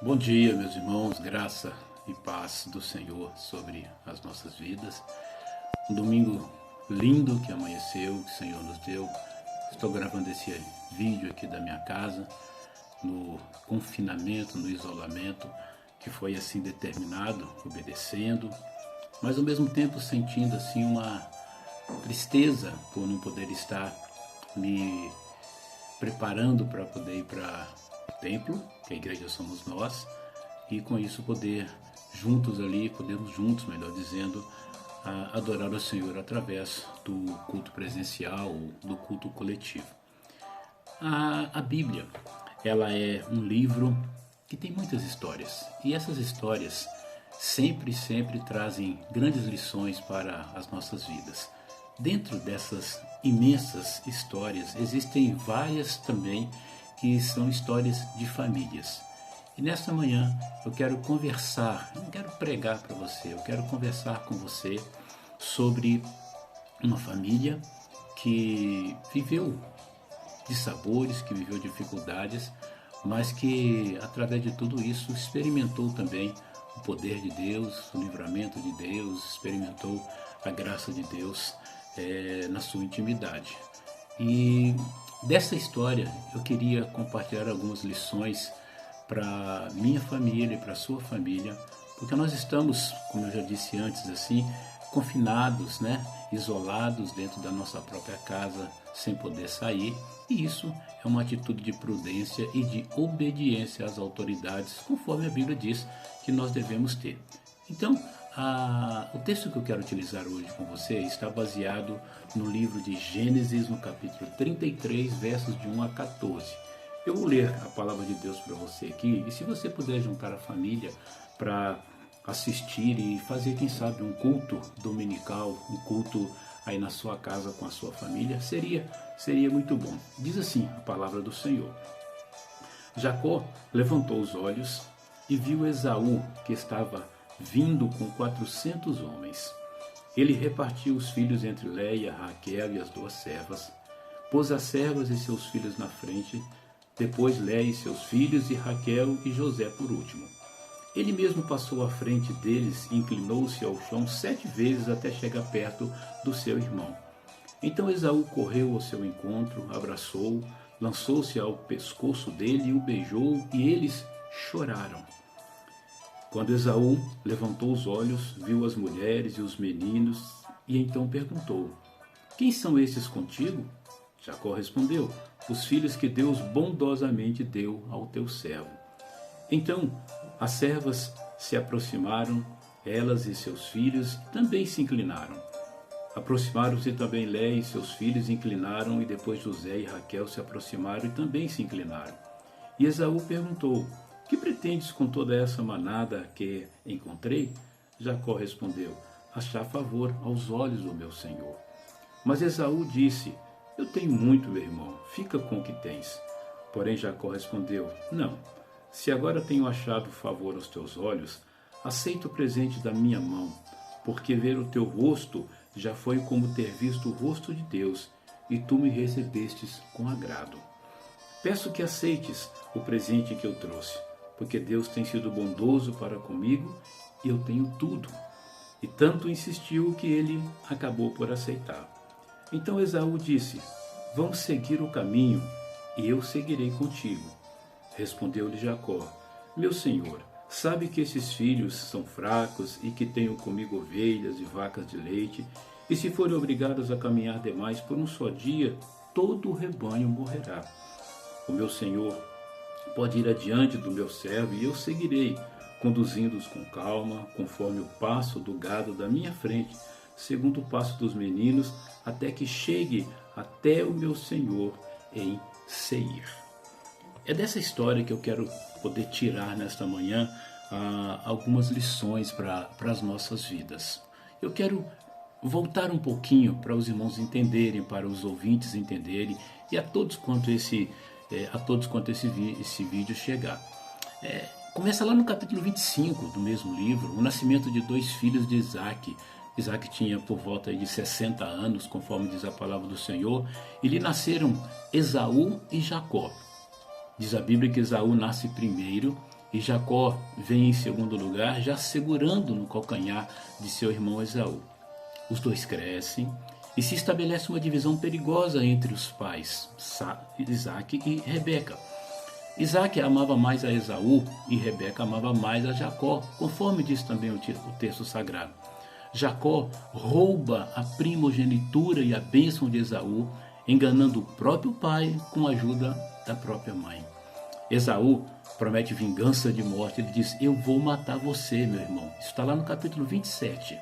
Bom dia, meus irmãos, graça e paz do Senhor sobre as nossas vidas. Um domingo lindo que amanheceu, que o Senhor nos deu. Estou gravando esse vídeo aqui da minha casa, no confinamento, no isolamento, que foi assim determinado, obedecendo, mas ao mesmo tempo sentindo assim uma tristeza por não poder estar me preparando para poder ir para o templo, que a igreja somos nós, e com isso podemos juntos, melhor dizendo, adorar o Senhor através do culto presencial ou do culto coletivo. A Bíblia, ela é um livro que tem muitas histórias, e essas histórias sempre trazem grandes lições para as nossas vidas. Dentro dessas imensas histórias, existem várias também que são histórias de famílias. E nesta manhã eu quero conversar, não quero pregar para você, eu quero conversar com você sobre uma família que viveu dissabores, que viveu dificuldades, mas que através de tudo isso experimentou também o poder de Deus, o livramento de Deus, experimentou a graça de Deus na sua intimidade. E dessa história eu queria compartilhar algumas lições para minha família e para a sua família, porque nós estamos, como eu já disse antes, assim, confinados, isolados dentro da nossa própria casa, sem poder sair, e isso é uma atitude de prudência e de obediência às autoridades, conforme a Bíblia diz que nós devemos ter. Então, o texto que eu quero utilizar hoje com você está baseado no livro de Gênesis, no capítulo 33, versos de 1 a 14. Eu vou ler a palavra de Deus para você aqui, e se você puder juntar a família para assistir e fazer, quem sabe, um culto dominical, um culto aí na sua casa com a sua família, seria muito bom. Diz assim a palavra do Senhor. Jacó levantou os olhos e viu Esaú, que estava vindo com 400 homens. Ele repartiu os filhos entre Léia, Raquel e as duas servas, pôs as servas e seus filhos na frente, depois Léia e seus filhos, e Raquel e José por último. Ele mesmo passou à frente deles e inclinou-se ao chão 7 vezes até chegar perto do seu irmão. Então Esaú correu ao seu encontro, abraçou-o, lançou-se ao pescoço dele e o beijou, e eles choraram. Quando Esaú levantou os olhos, viu as mulheres e os meninos, e então perguntou: quem são estes contigo? Jacó respondeu: os filhos que Deus bondosamente deu ao teu servo. Então as servas se aproximaram, elas e seus filhos também se inclinaram. Aproximaram-se também Léia e seus filhos inclinaram, e depois José e Raquel se aproximaram e também se inclinaram. E Esaú perguntou: que pretendes com toda essa manada que encontrei? Jacó respondeu: achar favor aos olhos do meu senhor. Mas Esaú disse: eu tenho muito, meu irmão, fica com o que tens. Porém Jacó respondeu: não, se agora tenho achado favor aos teus olhos, aceita o presente da minha mão, porque ver o teu rosto já foi como ter visto o rosto de Deus, e tu me recebestes com agrado. Peço que aceites o presente que eu trouxe, porque Deus tem sido bondoso para comigo e eu tenho tudo. E tanto insistiu que ele acabou por aceitar. Então Esaú disse: vamos seguir o caminho e eu seguirei contigo. Respondeu-lhe Jacó: meu senhor, sabe que esses filhos são fracos e que tenho comigo ovelhas e vacas de leite, e se forem obrigados a caminhar demais por um só dia, todo o rebanho morrerá. O meu senhor pode ir adiante do meu servo e eu seguirei, conduzindo-os com calma, conforme o passo do gado da minha frente, segundo o passo dos meninos, até que chegue até o meu senhor em Seir. É dessa história que eu quero poder tirar nesta manhã algumas lições para as nossas vidas. Eu quero voltar um pouquinho para os irmãos entenderem, para os ouvintes entenderem, e a todos quanto esse vídeo chegar. Começa lá no capítulo 25 do mesmo livro, o nascimento de 2 filhos de Isaac. Isaac tinha por volta de 60 anos, conforme diz a palavra do Senhor, e lhe nasceram Esaú e Jacó. Diz a Bíblia que Esaú nasce primeiro e Jacó vem em segundo lugar, já segurando no calcanhar de seu irmão Esaú. Os dois crescem e se estabelece uma divisão perigosa entre os pais, Isaac e Rebeca. Isaac amava mais a Esaú e Rebeca amava mais a Jacó, conforme diz também o texto sagrado. Jacó rouba a primogenitura e a bênção de Esaú, enganando o próprio pai com a ajuda da própria mãe. Esaú promete vingança de morte. Ele diz: eu vou matar você, meu irmão. Isso está lá no capítulo 27.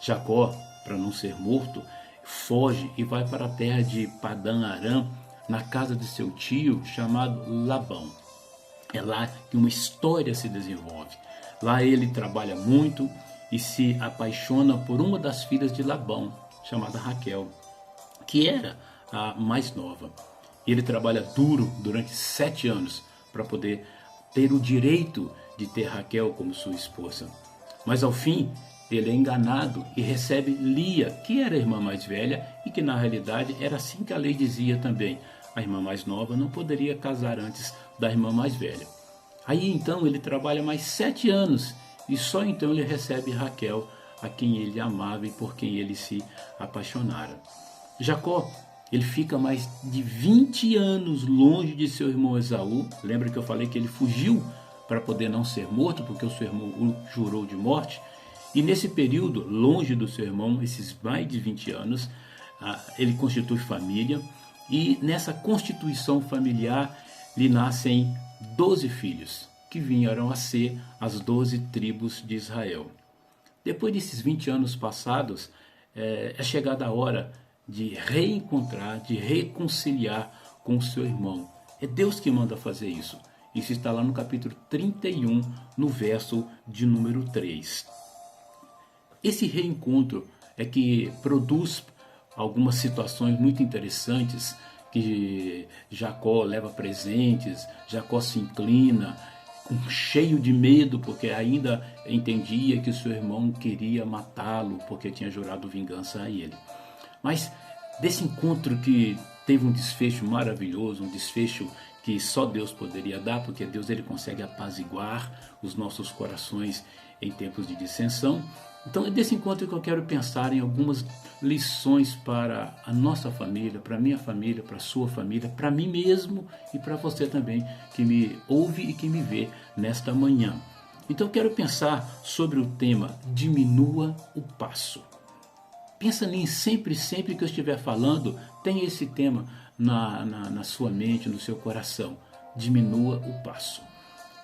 Jacó, para não ser morto, foge e vai para a terra de Padã Arã, na casa de seu tio chamado Labão. É lá que uma história se desenvolve. Lá ele trabalha muito e se apaixona por uma das filhas de Labão, chamada Raquel, que era a mais nova. Ele trabalha duro durante 7 anos para poder ter o direito de ter Raquel como sua esposa. Mas ao fim, ele é enganado e recebe Lia, que era a irmã mais velha e que na realidade era assim que a lei dizia também. A irmã mais nova não poderia casar antes da irmã mais velha. Aí então ele trabalha mais 7 anos e só então ele recebe Raquel, a quem ele amava e por quem ele se apaixonara. Jacó, ele fica mais de 20 anos longe de seu irmão Esaú. Lembra que eu falei que ele fugiu para poder não ser morto, porque o seu irmão o jurou de morte? E nesse período, longe do seu irmão, esses mais de 20 anos, ele constitui família. E nessa constituição familiar lhe nascem 12 filhos, que vieram a ser as 12 tribos de Israel. Depois desses 20 anos passados, é chegada a hora de reencontrar, de reconciliar com o seu irmão. É Deus que manda fazer isso. Isso está lá no capítulo 31, no verso de número 3. Esse reencontro é que produz algumas situações muito interessantes, que Jacó leva presentes, Jacó se inclina, cheio de medo, porque ainda entendia que o seu irmão queria matá-lo, porque tinha jurado vingança a ele. Mas desse encontro que teve um desfecho maravilhoso, um desfecho que só Deus poderia dar, porque Deus ele consegue apaziguar os nossos corações em tempos de dissensão. Então é desse encontro que eu quero pensar em algumas lições para a nossa família, para a minha família, para a sua família, para mim mesmo e para você também que me ouve e que me vê nesta manhã. Então eu quero pensar sobre o tema diminua o passo. Pensa nisso sempre que eu estiver falando, tenha esse tema na sua mente, no seu coração. Diminua o passo.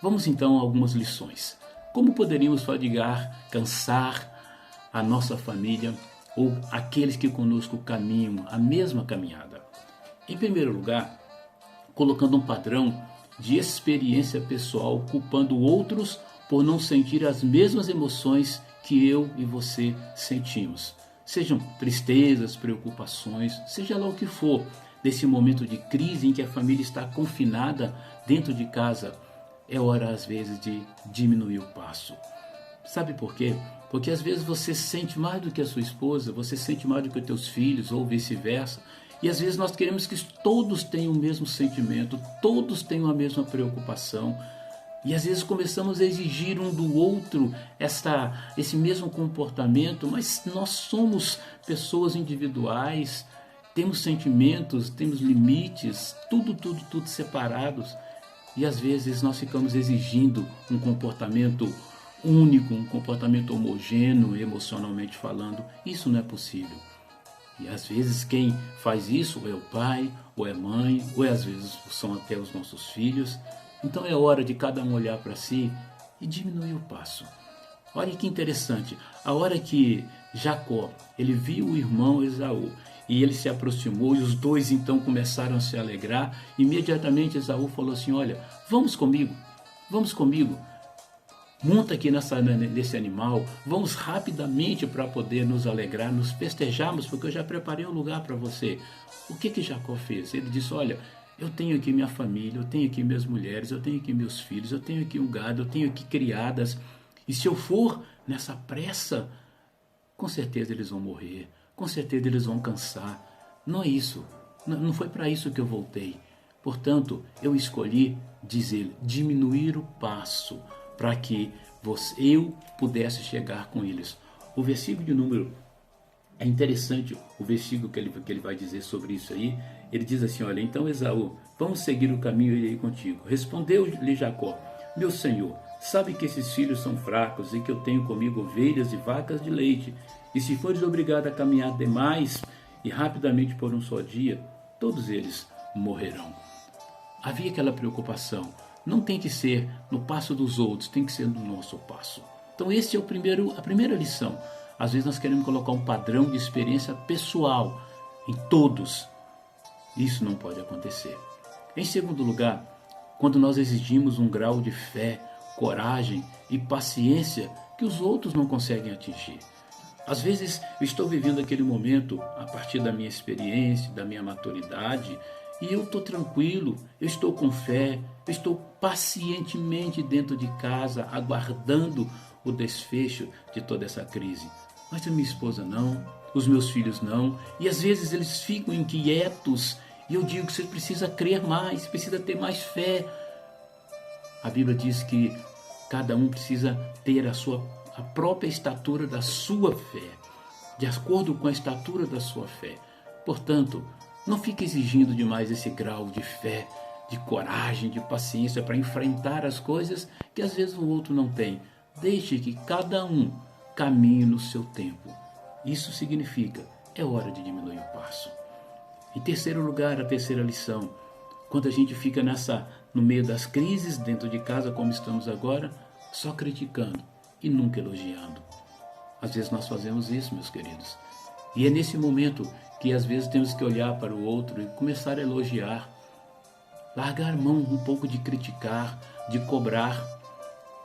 Vamos então a algumas lições. Como poderíamos fadigar, cansar a nossa família ou aqueles que conosco caminham a mesma caminhada? Em primeiro lugar, colocando um padrão de experiência pessoal, culpando outros por não sentir as mesmas emoções que eu e você sentimos. Sejam tristezas, preocupações, seja lá o que for, desse momento de crise em que a família está confinada dentro de casa, é hora às vezes de diminuir o passo. Sabe por quê? Porque às vezes você sente mais do que a sua esposa, você sente mais do que os teus filhos ou vice-versa. E às vezes nós queremos que todos tenham o mesmo sentimento, todos tenham a mesma preocupação. E às vezes começamos a exigir um do outro esse mesmo comportamento, mas nós somos pessoas individuais, temos sentimentos, temos limites, tudo separados. E às vezes nós ficamos exigindo um comportamento único, um comportamento homogêneo, emocionalmente falando. Isso não é possível. E às vezes quem faz isso ou é o pai, ou é a mãe, ou às vezes são até os nossos filhos. Então é hora de cada um olhar para si e diminuir o passo. Olha que interessante, a hora que Jacó, ele viu o irmão Esaú e ele se aproximou e os dois então começaram a se alegrar, imediatamente Esaú falou assim: olha, vamos comigo, monta aqui nesse animal, vamos rapidamente para poder nos alegrar, nos festejarmos, porque eu já preparei um lugar para você. O que Jacó fez? Ele disse: olha, eu tenho aqui minha família, eu tenho aqui minhas mulheres, eu tenho aqui meus filhos, eu tenho aqui um gado, eu tenho aqui criadas. E se eu for nessa pressa, com certeza eles vão morrer, com certeza eles vão cansar. Não é isso, não foi para isso que eu voltei. Portanto, eu escolhi dizer, diminuir o passo para que eu pudesse chegar com eles. O versículo de número, é interessante o versículo que ele vai dizer sobre isso aí. Ele diz assim, olha, então Esaú, vamos seguir o caminho e irei contigo. Respondeu-lhe Jacó, meu senhor, sabe que esses filhos são fracos e que eu tenho comigo ovelhas e vacas de leite. E se fores obrigado a caminhar demais e rapidamente por um só dia, todos eles morrerão. Havia aquela preocupação. Não tem que ser no passo dos outros, tem que ser no nosso passo. Então esse é a primeira lição. Às vezes nós queremos colocar um padrão de experiência pessoal em todos. Isso não pode acontecer. Em segundo lugar, quando nós exigimos um grau de fé, coragem e paciência que os outros não conseguem atingir. Às vezes eu estou vivendo aquele momento a partir da minha experiência, da minha maturidade, e eu estou tranquilo, eu estou com fé, eu estou pacientemente dentro de casa, aguardando o desfecho de toda essa crise. Mas a minha esposa não, os meus filhos não, e às vezes eles ficam inquietos, e eu digo que você precisa crer mais, precisa ter mais fé. A Bíblia diz que cada um precisa ter a própria estatura da sua fé, de acordo com a estatura da sua fé. Portanto, não fique exigindo demais esse grau de fé, de coragem, de paciência para enfrentar as coisas que às vezes o outro não tem. Deixe que cada um caminhe no seu tempo. Isso significa, é hora de diminuir o passo. Em terceiro lugar, a terceira lição, quando a gente fica no meio das crises dentro de casa, como estamos agora, só criticando e nunca elogiando. Às vezes nós fazemos isso, meus queridos. E é nesse momento que às vezes temos que olhar para o outro e começar a elogiar. Largar mão um pouco de criticar, de cobrar.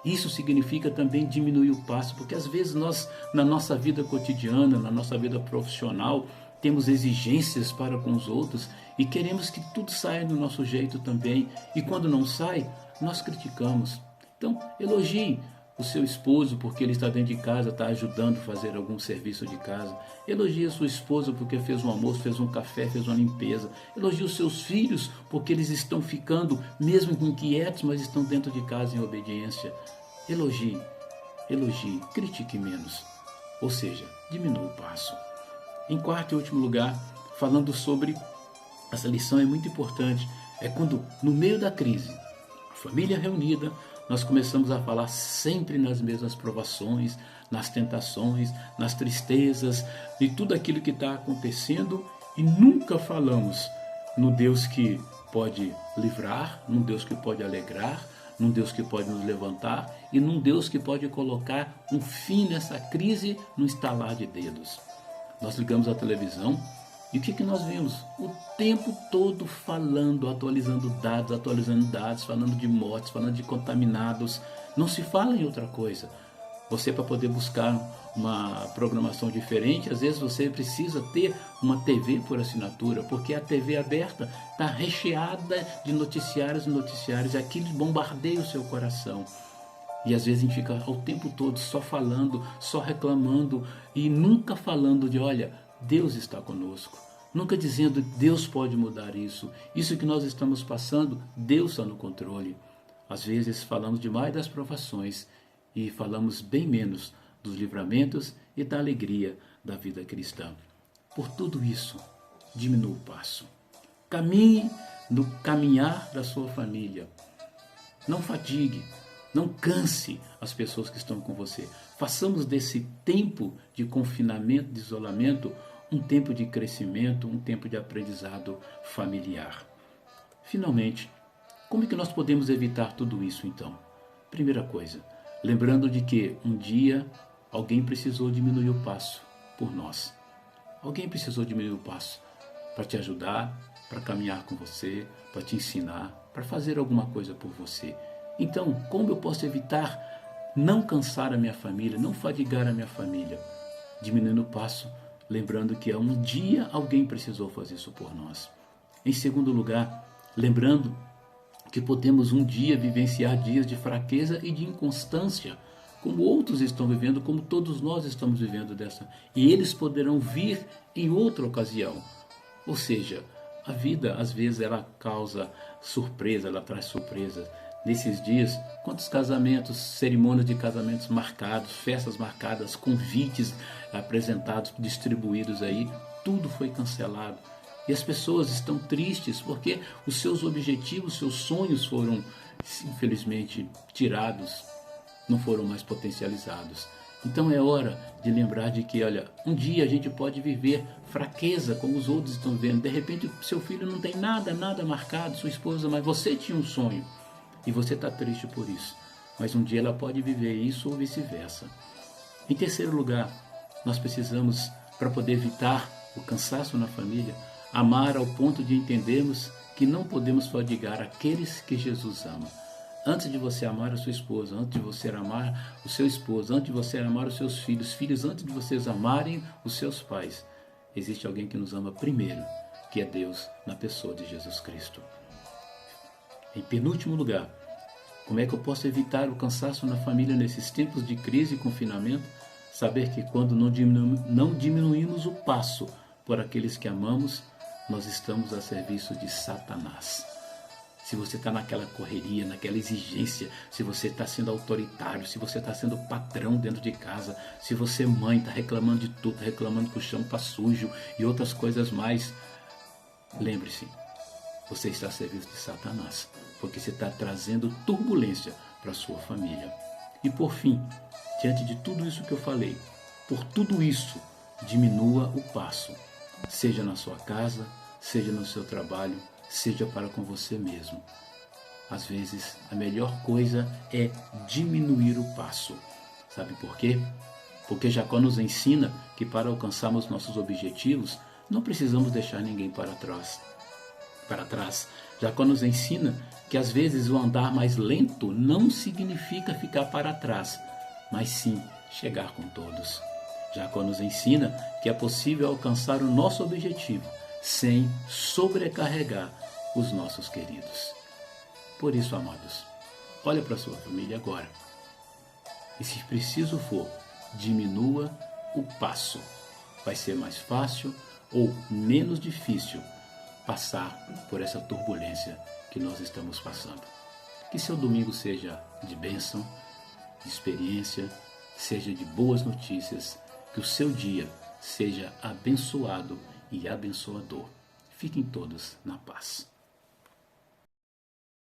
Isso significa também diminuir o passo, porque às vezes nós, na nossa vida cotidiana, na nossa vida profissional, temos exigências para com os outros e queremos que tudo saia do nosso jeito também. E quando não sai, nós criticamos. Então, elogie o seu esposo porque ele está dentro de casa, está ajudando a fazer algum serviço de casa. Elogie a sua esposa porque fez um almoço, fez um café, fez uma limpeza. Elogie os seus filhos porque eles estão ficando, mesmo inquietos, mas estão dentro de casa em obediência. Elogie, critique menos. Ou seja, diminua o passo. Em quarto e último lugar, falando sobre, essa lição é muito importante, é quando no meio da crise, a família reunida, nós começamos a falar sempre nas mesmas provações, nas tentações, nas tristezas, de tudo aquilo que está acontecendo e nunca falamos no Deus que pode livrar, num Deus que pode alegrar, num Deus que pode nos levantar e num Deus que pode colocar um fim nessa crise no estalar de dedos. Nós ligamos a televisão e o que nós vimos? O tempo todo falando, atualizando dados, falando de mortes, falando de contaminados. Não se fala em outra coisa. Você, para poder buscar uma programação diferente, às vezes você precisa ter uma TV por assinatura, porque a TV aberta está recheada de noticiários e aquilo bombardeia o seu coração. E às vezes a gente fica o tempo todo só falando, só reclamando e nunca falando de, olha, Deus está conosco. Nunca dizendo, Deus pode mudar isso. Isso que nós estamos passando, Deus está no controle. Às vezes falamos demais das provações e falamos bem menos dos livramentos e da alegria da vida cristã. Por tudo isso, diminua o passo. Caminhe no caminhar da sua família. Não fadigue. Não canse as pessoas que estão com você. Façamos desse tempo de confinamento, de isolamento, um tempo de crescimento, um tempo de aprendizado familiar. Finalmente, como é que nós podemos evitar tudo isso então? Primeira coisa, lembrando de que um dia alguém precisou diminuir o passo por nós. Alguém precisou diminuir o passo para te ajudar, para caminhar com você, para te ensinar, para fazer alguma coisa por você. Então, como eu posso evitar não cansar a minha família, não fadigar a minha família? Diminuindo o passo, lembrando que um dia alguém precisou fazer isso por nós. Em segundo lugar, lembrando que podemos um dia vivenciar dias de fraqueza e de inconstância, como outros estão vivendo, como todos nós estamos vivendo e eles poderão vir em outra ocasião. Ou seja, A vida, às vezes, ela causa surpresa, ela traz surpresa. Nesses dias, quantos casamentos, cerimônias de casamentos marcados, festas marcadas, convites apresentados, distribuídos aí, tudo foi cancelado. E as pessoas estão tristes porque os seus objetivos, seus sonhos foram, infelizmente, tirados, não foram mais potencializados. Então é hora de lembrar de que, olha, um dia a gente pode viver fraqueza como os outros estão vendo. De repente seu filho não tem nada marcado, sua esposa, mas você tinha um sonho e você está triste por isso. Mas um dia ela pode viver isso ou vice-versa. Em terceiro lugar, nós precisamos, para poder evitar o cansaço na família, amar ao ponto de entendermos que não podemos fadigar aqueles que Jesus ama. Antes de você amar a sua esposa, antes de você amar o seu esposo, antes de você amar os seus filhos, filhos, antes de vocês amarem os seus pais, existe alguém que nos ama primeiro, que é Deus na pessoa de Jesus Cristo. Em penúltimo lugar, como é que eu posso evitar o cansaço na família nesses tempos de crise e confinamento? Saber que quando não diminuímos o passo por aqueles que amamos, nós estamos a serviço de Satanás. Se você está naquela correria, naquela exigência, se você está sendo autoritário, se você está sendo patrão dentro de casa, se você mãe está reclamando de tudo, reclamando que o chão está sujo e outras coisas mais, lembre-se, você está a serviço de Satanás, porque você está trazendo turbulência para a sua família. E por fim, diante de tudo isso que eu falei, por tudo isso, diminua o passo, seja na sua casa, seja no seu trabalho, seja para com você mesmo. Às vezes, a melhor coisa é diminuir o passo. Sabe por quê? Porque Jacó nos ensina que para alcançarmos nossos objetivos, não precisamos deixar ninguém para trás. Jacó nos ensina que às vezes o andar mais lento não significa ficar para trás, mas sim chegar com todos. Jacó nos ensina que é possível alcançar o nosso objetivo sem sobrecarregar os nossos queridos. Por isso, amados, olha para a sua família agora. E se preciso for, diminua o passo. Vai ser mais fácil ou menos difícil passar por essa turbulência que nós estamos passando. Que seu domingo seja de bênção, de experiência, seja de boas notícias, que o seu dia seja abençoado e abençoador. Fiquem todos na paz.